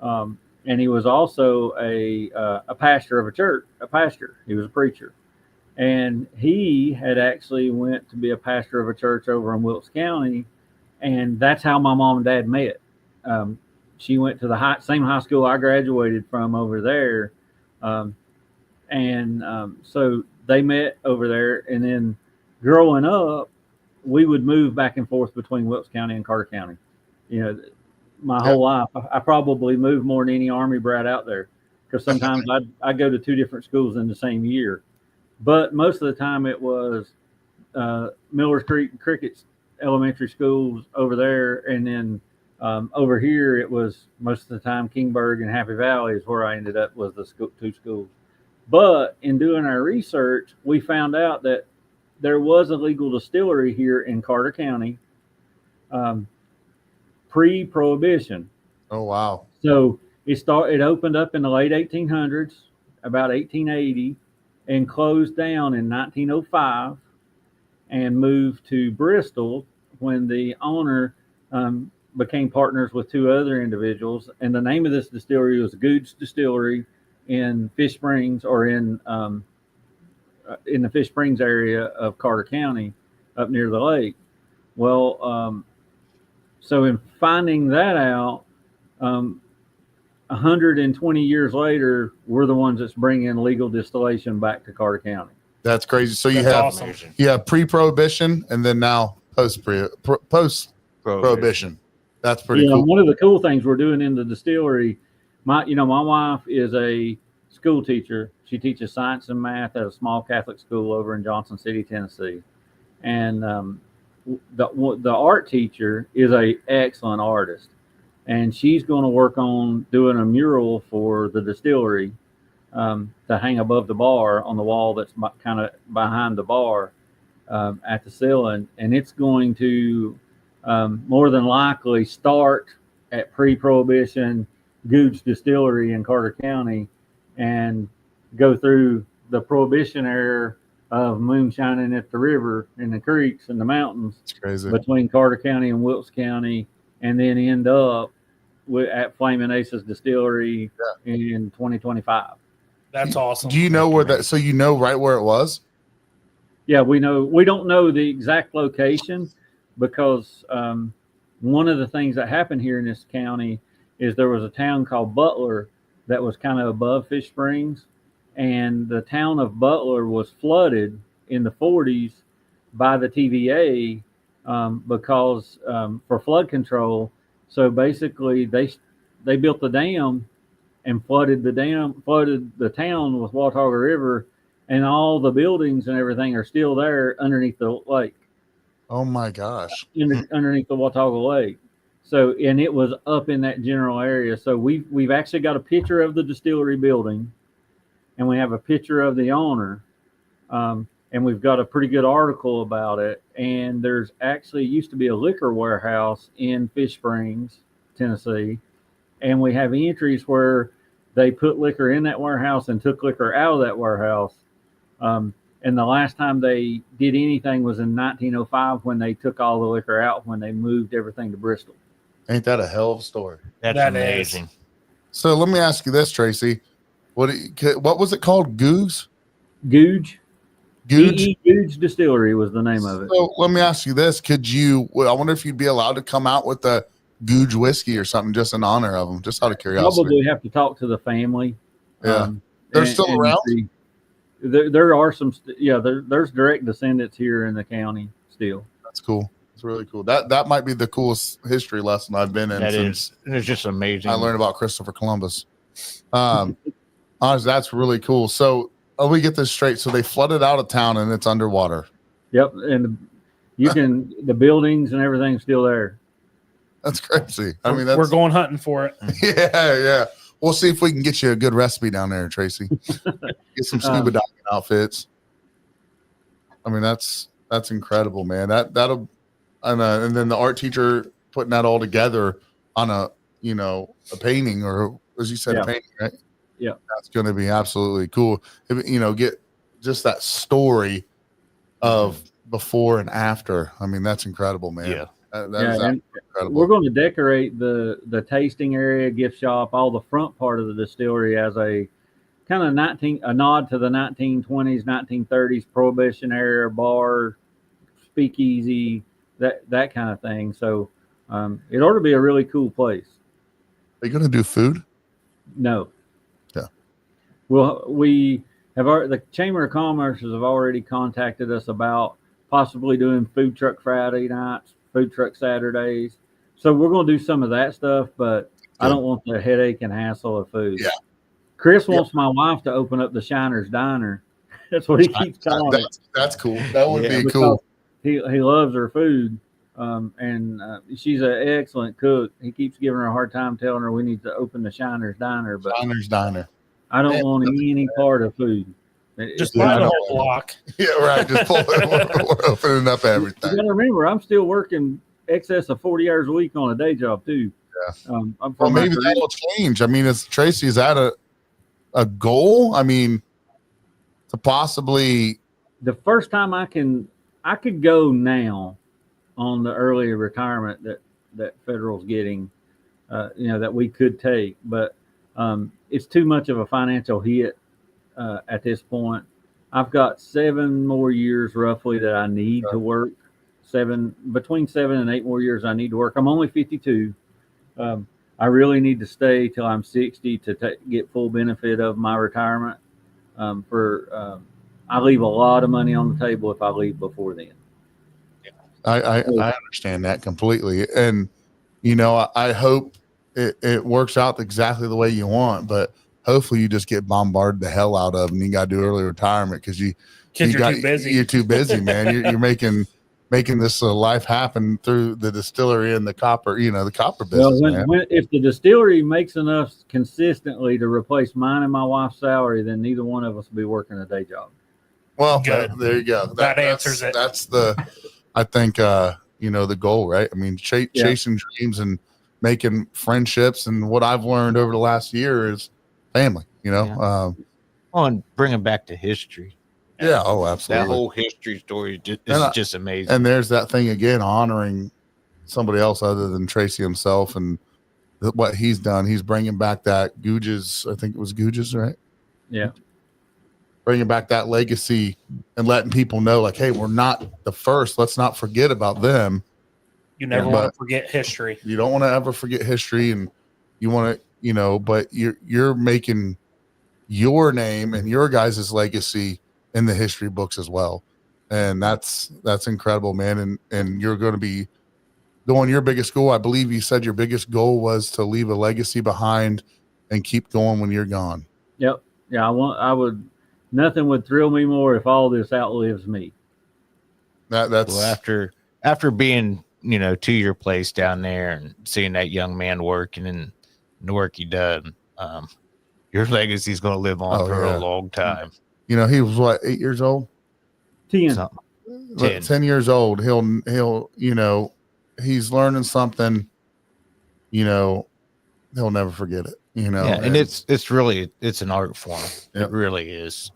and he was also a pastor of a church, a pastor. He was a preacher, and he had actually went to be a pastor of a church over in Wilkes County, and that's how my mom and dad met. She went to the same high school I graduated from over there, so they met over there. And then growing up, we would move back and forth between Wilkes County and Carter County. You know, my whole life, I probably moved more than any Army brat out there, because sometimes I'd go to 2 different schools in the same year. But most of the time it was Millers Creek and Crickett's elementary schools over there. And then over here, it was most of the time Kingburg and Happy Valley is where I ended up, was the 2 schools. But in doing our research, we found out that there was a legal distillery here in Carter County, pre-prohibition. Oh, wow. So it opened up in the late 1800s, about 1880, and closed down in 1905, and moved to Bristol when the owner became partners with 2 other individuals. And the name of this distillery was Goods Distillery in Fish Springs, or in the Fish Springs area of Carter County, up near the lake. Well, so in finding that out, 120 years later, we're the ones that's bringing legal distillation back to Carter County. That's crazy. So you That's have awesome. pre-prohibition, and then now post-prohibition. That's pretty cool. One of the cool things we're doing in the distillery, my wife is a school teacher. She teaches science and math at a small Catholic school over in Johnson City, Tennessee. And the art teacher is an excellent artist. And she's going to work on doing a mural for the distillery to hang above the bar on the wall that's kind of behind the bar at the ceiling. And it's going to more than likely start at pre-prohibition Goods Distillery in Carter County and go through the prohibition era of moonshining at the river and the creeks and the mountains. It's crazy. Between Carter County and Wilkes County, and then end up at Flaming Aces Distillery in 2025. That's awesome. Do you know where that? So you know right where it was? Yeah, we know. We don't know the exact location, because one of the things that happened here in this county is there was a town called Butler that was kind of above Fish Springs, and the town of Butler was flooded in the 40s by the TVA because for flood control. So basically, they built the dam and flooded the town with Watauga River, and all the buildings and everything are still there underneath the lake. Oh my gosh! Underneath the Watauga Lake. So, and it was up in that general area. So we've actually got a picture of the distillery building, and we have a picture of the owner, and we've got a pretty good article about it. And there's actually used to be a liquor warehouse in Fish Springs, Tennessee, and we have entries where they put liquor in that warehouse and took liquor out of that warehouse. And the last time they did anything was in 1905 when they took all the liquor out when they moved everything to Bristol. Ain't that a hell of a story? That's That amazing. is. So let me ask you this, Tracy. What was it called? Googe? Googe. Googe? Googe Distillery was the name of it. So let me ask you this. I wonder if you'd be allowed to come out with a Googe whiskey or something just in honor of them, just out of curiosity. Probably have to talk to the family. Yeah. They're still around? There are some, there's direct descendants here in the county still. That's cool. It's really cool. That might be the coolest history lesson I've been in. It's just amazing. I learned about Christopher Columbus. Honestly, that's really cool. So let me get this straight. So they flooded out of town and it's underwater. Yep. And the buildings and everything's still there. That's crazy. I mean, we're going hunting for it. Yeah. We'll see if we can get you a good recipe down there, Tracy. Get some scuba diving outfits. I mean, that's incredible, man. That'll and then the art teacher putting that all together on a painting, or as you said, a painting, right? Yeah, that's going to be absolutely cool. Get just that story of before and after. I mean, that's incredible, man. Yeah. That is and absolutely incredible. we're going to decorate the tasting area, gift shop, all the front part of the distillery as a kind of a nod to the 1920s, 1930s Prohibition era bar, speakeasy, that kind of thing. So it ought to be a really cool place. Are you going to do food? No. Yeah. Well, the Chamber of Commerce have already contacted us about possibly doing food truck Friday nights, food truck Saturdays. So we're going to do some of that stuff, but I don't want the headache and hassle of food. Yeah. Chris wants my wife to open up the Shiner's Diner. That's what he keeps calling it. That's cool. That would be Because cool. He loves her food, and she's an excellent cook. He keeps giving her a hard time, telling her we need to open the Shiner's Diner, but Shiner's Diner. I don't want any part of food. Just buy the whole block. Yeah, right. Just pull it. We're opening up everything. You got to remember, I'm still working excess of 40 hours a week on a day job too. Yeah. Well, maybe that'll change. I mean, is Tracy, is that a goal? I mean, to possibly the first time I could go now on the early retirement that Federal's getting, that we could take, but it's too much of a financial hit at this point. I've got 7 more years roughly that I need to work. Between 7 and 8 more years I need to work. I'm only 52. I really need to stay till I'm 60 to get full benefit of my retirement. I leave a lot of money on the table if I leave before then. I understand that completely. And, I hope it works out exactly the way you want, but hopefully you just get bombarded the hell out of and you got to do early retirement because you're too busy. You're too busy, man. You're making this life happen through the distillery and the copper, the copper business. Well, if the distillery makes enough consistently to replace mine and my wife's salary, then neither one of us will be working a day job. Well, there you go. That answers it. That's I think, the goal, right? I mean, chasing dreams and making friendships. And what I've learned over the last year is family, and bringing back to history. Yeah. Oh, absolutely. That whole history story is just amazing. And there's that thing again, honoring somebody else other than Tracy himself and what he's done. He's bringing back that Googes. I think it was Googes, right? Yeah. Bringing back that legacy and letting people know, like, hey, we're not the first. Let's not forget about them. You never want to forget history. You don't want to ever forget history, and you want to, but you're making your name and your guys' legacy in the history books as well. And that's incredible, man. And you're going to be going your biggest goal. I believe you said your biggest goal was to leave a legacy behind and keep going when you're gone. Yep. Yeah. Nothing would thrill me more if all this outlives me. That's well, after being, to your place down there and seeing that young man working and the work he done, your legacy is going to live on for a long time. He was what, 8 years old? 10. 10 years old. He'll he's learning something, he'll never forget it, and it's really an art form. Yep. It really is.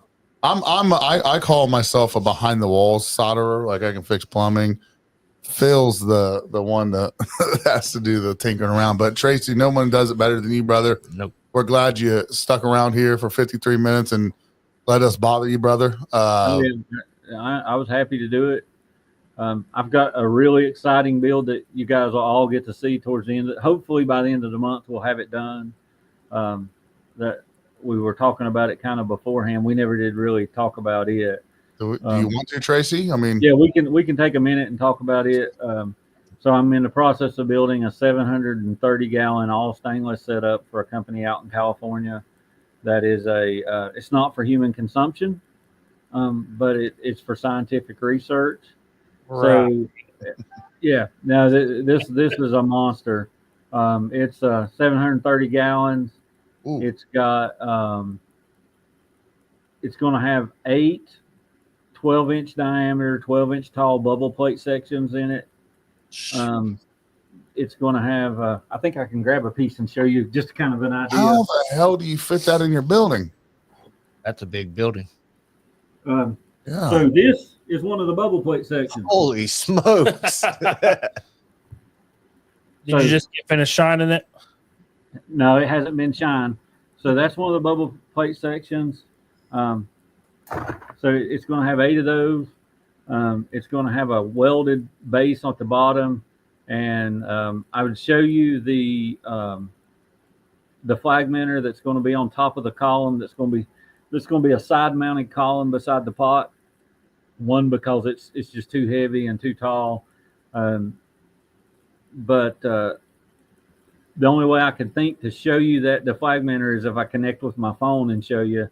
I call myself a behind the walls solderer. Like I can fix plumbing. Phil's the one that has to do the tinkering around. But Tracy, no one does it better than you, brother. Nope. We're glad you stuck around here for 53 minutes and let us bother you, brother. I was happy to do it. I've got a really exciting build that you guys will all get to see towards the end. Hopefully by the end of the month, we'll have it done. That we were talking about it kind of beforehand. We never did really talk about it. Do you want to, Tracy? I mean, yeah, we can take a minute and talk about it. So I'm in the process of building a 730-gallon all stainless setup for a company out in California. That is it's not for human consumption, but it's for scientific research. Right. So, yeah. Now this is a monster. It's 730 gallons. Ooh. It's got it's going to have 8 12-inch diameter, 12-inch tall bubble plate sections in it. It's going to have I think I can grab a piece and show you just kind of an idea. How the hell do you fit that in your building? That's a big building. Yeah. So this is one of the bubble plate sections. Holy smokes! Did you just get finished shining it? No, it hasn't been shined. So that's one of the bubble plate sections. So it's going to have 8 of those. It's going to have a welded base at the bottom, and I would show you the flag minter that's going to be on top of the column. That's going to be a side-mounted column beside the pot. One, because it's just too heavy and too tall, but the only way I could think to show you that the flag minter is if I connect with my phone and show you.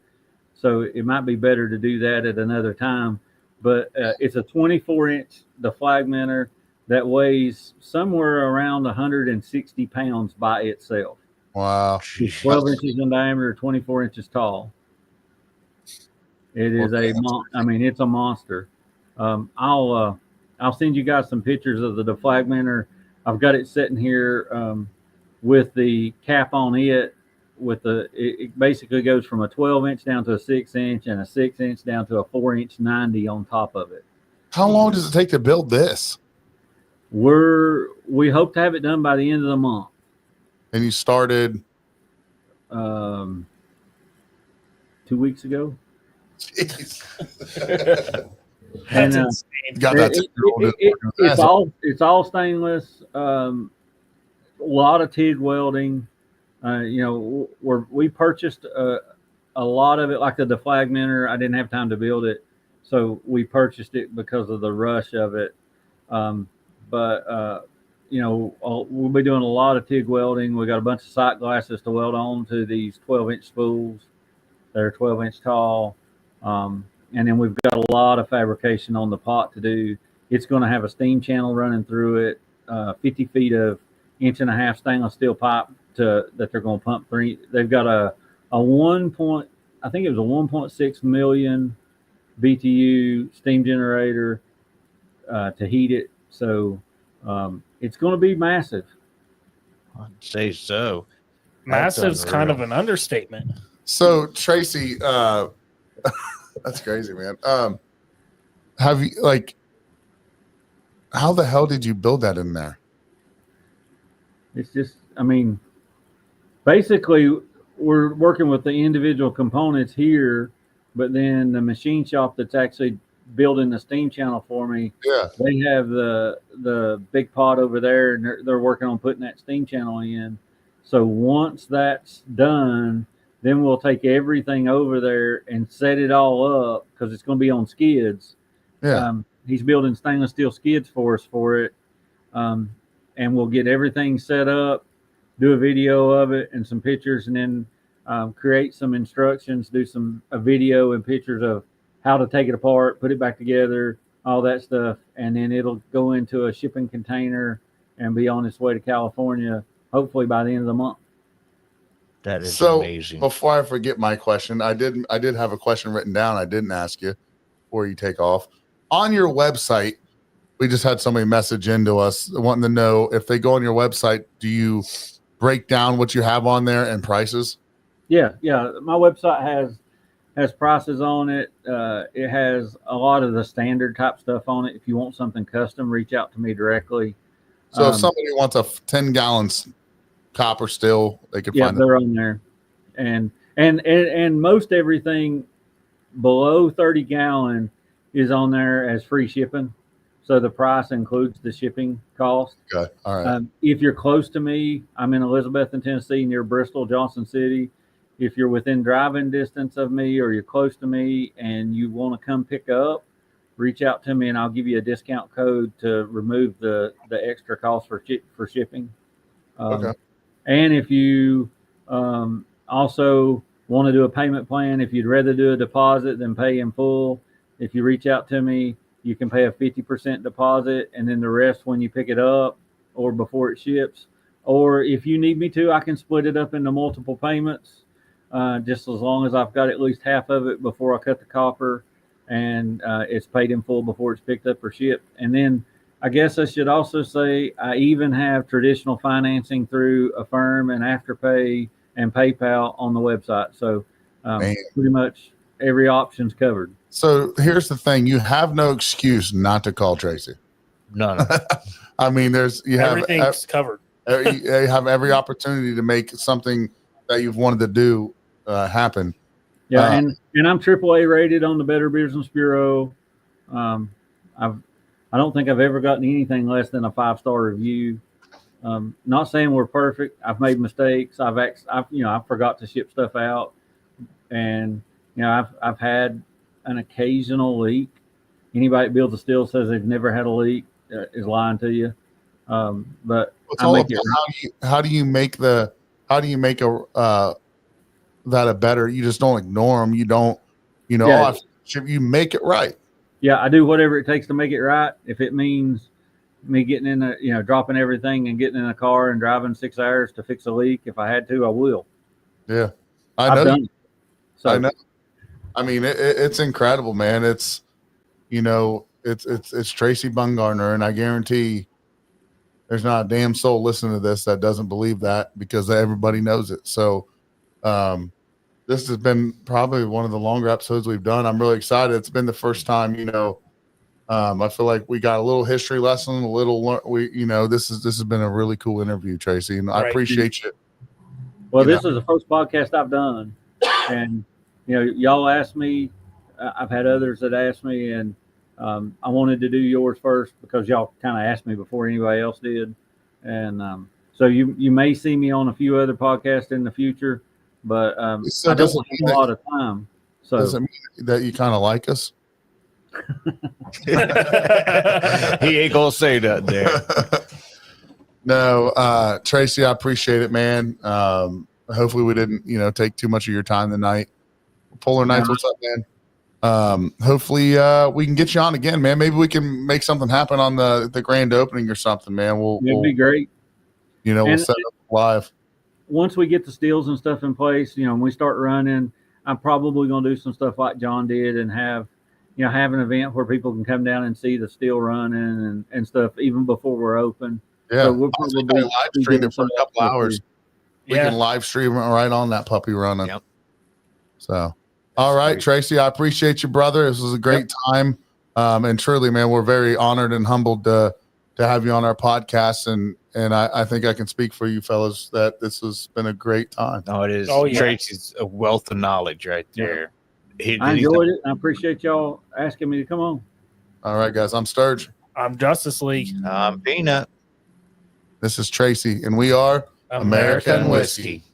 So it might be better to do that at another time. But it's a 24-inch flag minter that weighs somewhere around 160 pounds by itself. Wow. It's 12 inches in diameter, 24 inches tall. It is it's a monster. I'll send you guys some pictures of the deflagmenter. I've got it sitting here with the cap on it. It basically goes from a 12-inch down to a 6-inch, and a 6-inch down to a 4-inch 90 on top of it. How long does it take to build this? We hope to have it done by the end of the month. And you started 2 weeks ago. Jeez. And got that. it's all stainless. A lot of TIG welding. We purchased a lot of it, like the deflagmenter. I didn't have time to build it, so we purchased it because of the rush of it. We'll be doing a lot of TIG welding. We got a bunch of sight glasses to weld on to these 12-inch spools that are 12-inch tall. And then we've got a lot of fabrication on the pot to do. It's going to have a steam channel running through it, 50 feet of 1.5-inch stainless steel pipe that they're going to pump through. They've got a 1.6 million BTU steam generator to heat it. So it's going to be massive. I'd say so. Massive's kind of an understatement. So Tracy, that's crazy, man. Have you how the hell did you build that in there? It's just, basically we're working with the individual components here, but then the machine shop that's actually building the steam channel for me, they have the big pot over there, and they're working on putting that steam channel in. So once that's done, then we'll take everything over there and set it all up, because it's going to be on skids. He's building stainless steel skids for us for it. And we'll get everything set up, do a video of it and some pictures, and then create some instructions, do a video and pictures of how to take it apart, put it back together, all that stuff. And then it'll go into a shipping container and be on its way to California, hopefully by the end of the month. That is so amazing. Before I forget my question, I did have a question written down. I didn't ask you before you take off. On your website, we just had somebody message into us wanting to know, if they go on your website, do you break down what you have on there and prices? Yeah. My website has prices on it. It has a lot of the standard type stuff on it. If you want something custom, reach out to me directly. So if somebody wants a 10 gallons copper still, they could find they're on there. And most everything below 30 gallon is on there as free shipping. So the price includes the shipping cost. Okay. All right. If you're close to me, I'm in Elizabethton, Tennessee, near Bristol, Johnson City. If you're within driving distance of me, or you're close to me and you want to come pick up, reach out to me and I'll give you a discount code to remove the extra cost for shipping. Okay. And if you also want to do a payment plan, if you'd rather do a deposit than pay in full, if you reach out to me, you can pay a 50% deposit, and then the rest when you pick it up or before it ships. Or if you need me to, I can split it up into multiple payments, just as long as I've got at least half of it before I cut the copper, and it's paid in full before it's picked up or shipped. And then I guess I should also say I even have traditional financing through Affirm and Afterpay and PayPal on the website. So pretty much every option's covered. So here's the thing: you have no excuse not to call Tracy. No. I mean, everything's covered. You have every opportunity to make something that you've wanted to do happen. Yeah, and I'm AAA rated on the Better Business Bureau. I don't think I've ever gotten anything less than a 5-star review. Not saying we're perfect. I've made mistakes. I've forgot to ship stuff out, and I've had an occasional leak. Anybody that builds a steel says they've never had a leak is lying to you. But it's all about how do you make that a better? You just don't ignore them. You don't, you make it right. Yeah, I do whatever it takes to make it right. If it means me getting in dropping everything and getting in a car and driving 6 hours to fix a leak, if I had to, I will. Yeah, I've done it. So I know. I mean, it's incredible, man. It's Tracy Bumgarner, and I guarantee there's not a damn soul listening to this that doesn't believe that, because everybody knows it. So, this has been probably one of the longer episodes we've done. I'm really excited. It's been the first time, I feel like we got a little history lesson, this has been a really cool interview, Tracy, and I appreciate you. Well, this is the first podcast I've done, and y'all asked me. I've had others that asked me, and I wanted to do yours first because y'all kind of asked me before anybody else did, and so you may see me on a few other podcasts in the future, but I don't have a lot of time. So does it mean that you kind of like us? He ain't gonna say that there. No, Tracy, I appreciate it, man. Hopefully we didn't, take too much of your time tonight. Polar Nights, what's up, man? Hopefully we can get you on again, man. Maybe we can make something happen on the grand opening or something, man. It'd be great. We'll set up live. Once we get the steels and stuff in place, when we start running, I'm probably going to do some stuff like John did and have an event where people can come down and see the steel running and stuff even before we're open. Yeah, so we'll probably live stream it for a couple hours. We can live stream it right on that puppy running. Yep. So, all right, Tracy, I appreciate you, brother. This was a great time. And truly, man, we're very honored and humbled to have you on our podcast. And I think I can speak for you fellas that this has been a great time. Oh, it is. Tracy's a wealth of knowledge right there. Yeah. I enjoyed it. I appreciate y'all asking me to come on. All right, guys. I'm Sturge. I'm Justice League. I'm Peanut. This is Tracy, and we are American Whiskey.